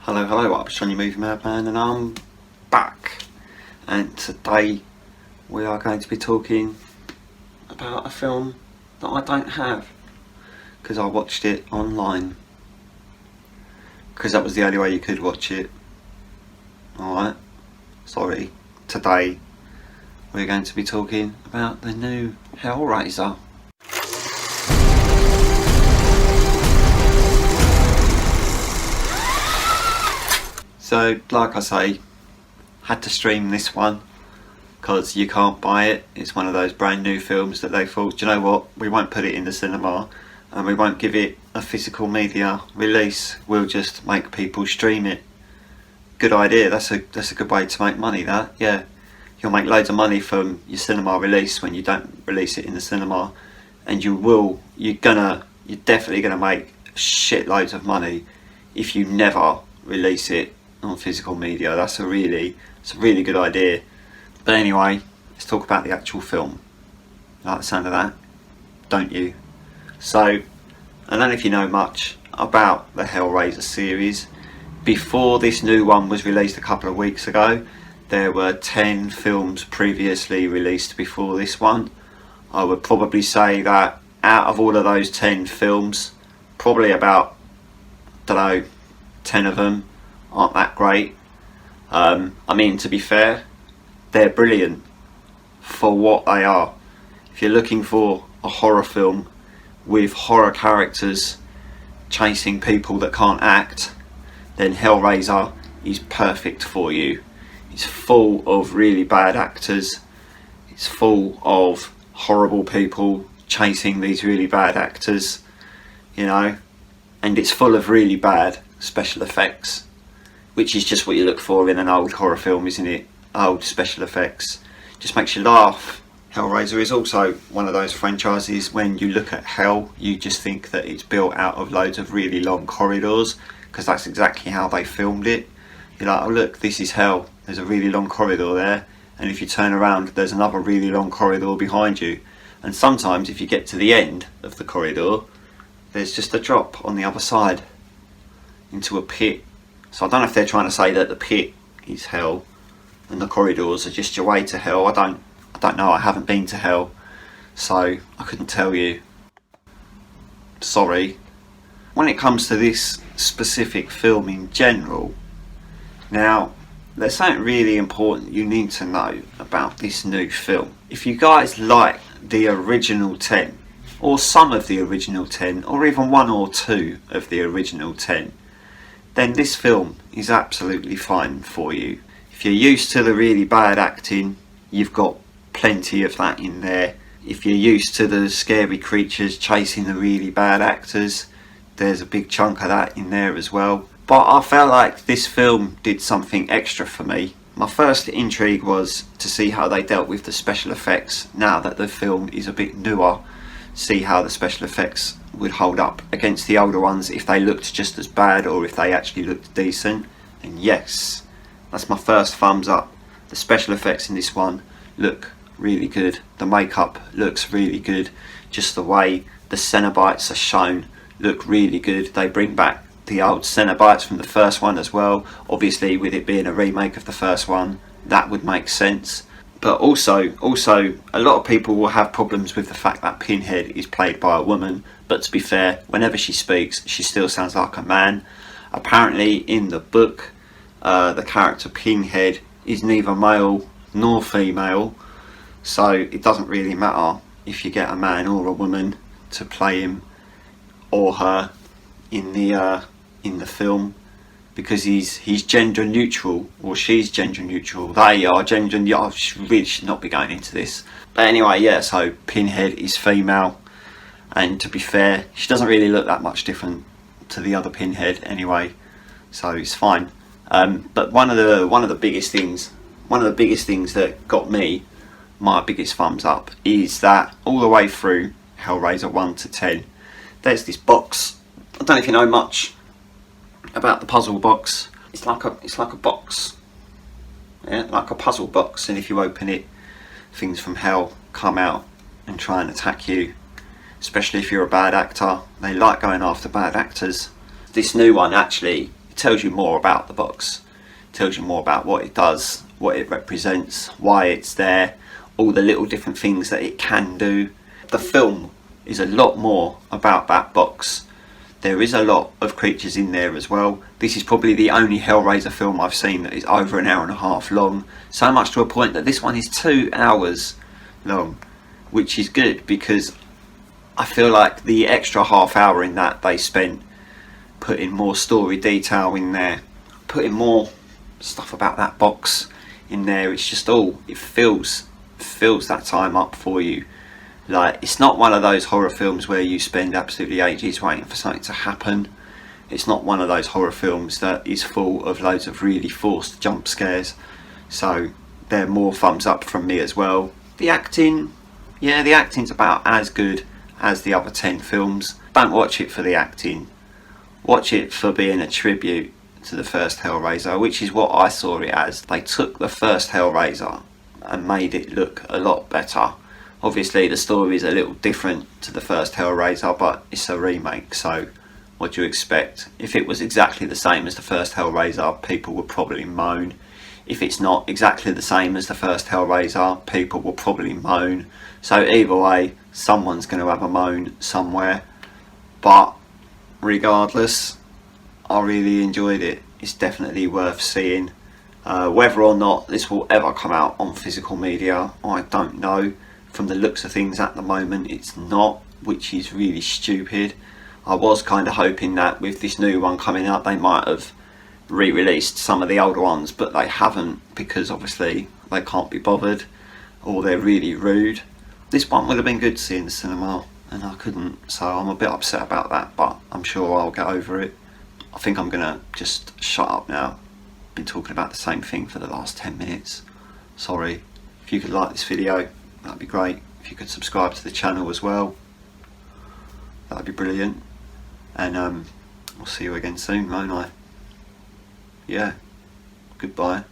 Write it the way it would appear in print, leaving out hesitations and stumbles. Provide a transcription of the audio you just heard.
Hello, I'm Johnny Movie Madman and I'm back, and today we are going to be talking about a film that I don't have because I watched it online because that was the only way you could watch it. Alright, sorry. Today we're going to be talking about the new Hellraiser. So, like I say, had to stream this one because you can't buy it. It's one of those brand new films that they thought, do you know what, we won't put it in the cinema and we won't give it a physical media release. We'll just make people stream it. Good idea. That's a good way to make money. That, yeah, you'll make loads of money from your cinema release when you don't release it in the cinema, and you're definitely gonna make shitloads of money if you never release it on physical media. It's a really good idea. But anyway, let's talk about the actual film. Like the sound of that, don't you? So, I don't know if you know much about the Hellraiser series. Before this new one was released a couple of weeks ago, there were 10 films previously released before this one. I would probably say that out of all of those 10 films, probably about, 10 of them aren't that great. I mean, to be fair, they're brilliant for what they are. If you're looking for a horror film with horror characters chasing people that can't act, then Hellraiser is perfect for you. It's full of really bad actors. It's full of horrible people chasing these really bad actors, and it's full of really bad special effects, which is just what you look for in an old horror film, isn't it? Old special effects. Just makes you laugh. Hellraiser is also one of those franchises, when you look at Hell, you just think that it's built out of loads of really long corridors, because that's exactly how they filmed it. You're like, oh look, this is Hell. There's a really long corridor there, and if you turn around, there's another really long corridor behind you. And sometimes if you get to the end of the corridor, there's just a drop on the other side into a pit. So I don't know if they're trying to say that the pit is Hell and the corridors are just your way to Hell. I don't know, I haven't been to Hell, so I couldn't tell you. Sorry. When it comes to this specific film in general, now there's something really important you need to know about this new film. If you guys like the original 10, or some of the original 10, or even one or two of the original 10, then this film is absolutely fine for you. If you're used to the really bad acting, you've got plenty of that in there. If you're used to the scary creatures chasing the really bad actors, there's a big chunk of that in there as well. But I felt like this film did something extra for me. My first intrigue was to see how they dealt with the special effects now that the film is a bit newer. See how the special effects would hold up against the older ones, if they looked just as bad or if they actually looked decent. And yes, that's my first thumbs up. The special effects in this one look really good. The makeup looks really good. Just the way the Cenobites are shown look really good. They bring back the old Cenobites from the first one as well. Obviously, with it being a remake of the first one, that would make sense. But also, a lot of people will have problems with the fact that Pinhead is played by a woman. But to be fair, whenever she speaks, she still sounds like a man. Apparently, in the book, the character Pinhead is neither male nor female. So it doesn't really matter if you get a man or a woman to play him or her in the film, because he's gender neutral, or she's gender neutral. They are gender neutral. I really should not be going into this. But anyway, yeah, so Pinhead is female, and to be fair, she doesn't really look that much different to the other Pinhead anyway, so it's fine. But one of the biggest things that got me my biggest thumbs up is that all the way through Hellraiser 1 to 10, there's this box. I don't know if you know much about the puzzle box. It's like a box, yeah, like a puzzle box, and if you open it, things from hell come out and try and attack you. Especially if you're a bad actor, they like going after bad actors. This new one actually tells you more about the box, tells you more about what it does, what it represents, why it's there, all the little different things that it can do. The film is a lot more about that box. There is a lot of creatures in there as well. This is probably the only Hellraiser film I've seen that is over an hour and a half long. So much to a point that this one is 2 hours long, which is good because I feel like the extra half hour in that they spent putting more story detail in there, putting more stuff about that box in there. It's just all, it fills that time up for you. Like, it's not one of those horror films where you spend absolutely ages waiting for something to happen. It's not one of those horror films that is full of loads of really forced jump scares. So they're more thumbs up from me as well. The acting, yeah, the acting's about as good as the other 10 films. Don't watch it for the acting. Watch it for being a tribute to the first Hellraiser, which is what I saw it as. They took the first Hellraiser and made it look a lot better. Obviously the story is a little different to the first Hellraiser, but it's a remake, so what do you expect? If it was exactly the same as the first Hellraiser, people would probably moan. If it's not exactly the same as the first Hellraiser, people will probably moan. So either way, someone's going to have a moan somewhere. But regardless, I really enjoyed it. It's definitely worth seeing. Whether or not this will ever come out on physical media, I don't know. From the looks of things at the moment, it's not, which is really stupid. I was kind of hoping that with this new one coming out, they might have re-released some of the older ones, but they haven't, because obviously they can't be bothered, or they're really rude. This one would have been good to see in the cinema, and I couldn't, so I'm a bit upset about that, but I'm sure I'll get over it. I think I'm gonna just shut up now. Been talking about the same thing for the last 10 minutes. Sorry. If you could like this video, that'd be great. If you could subscribe to the channel as well, that'd be brilliant. And I'll see you again soon, won't I? Yeah. Goodbye.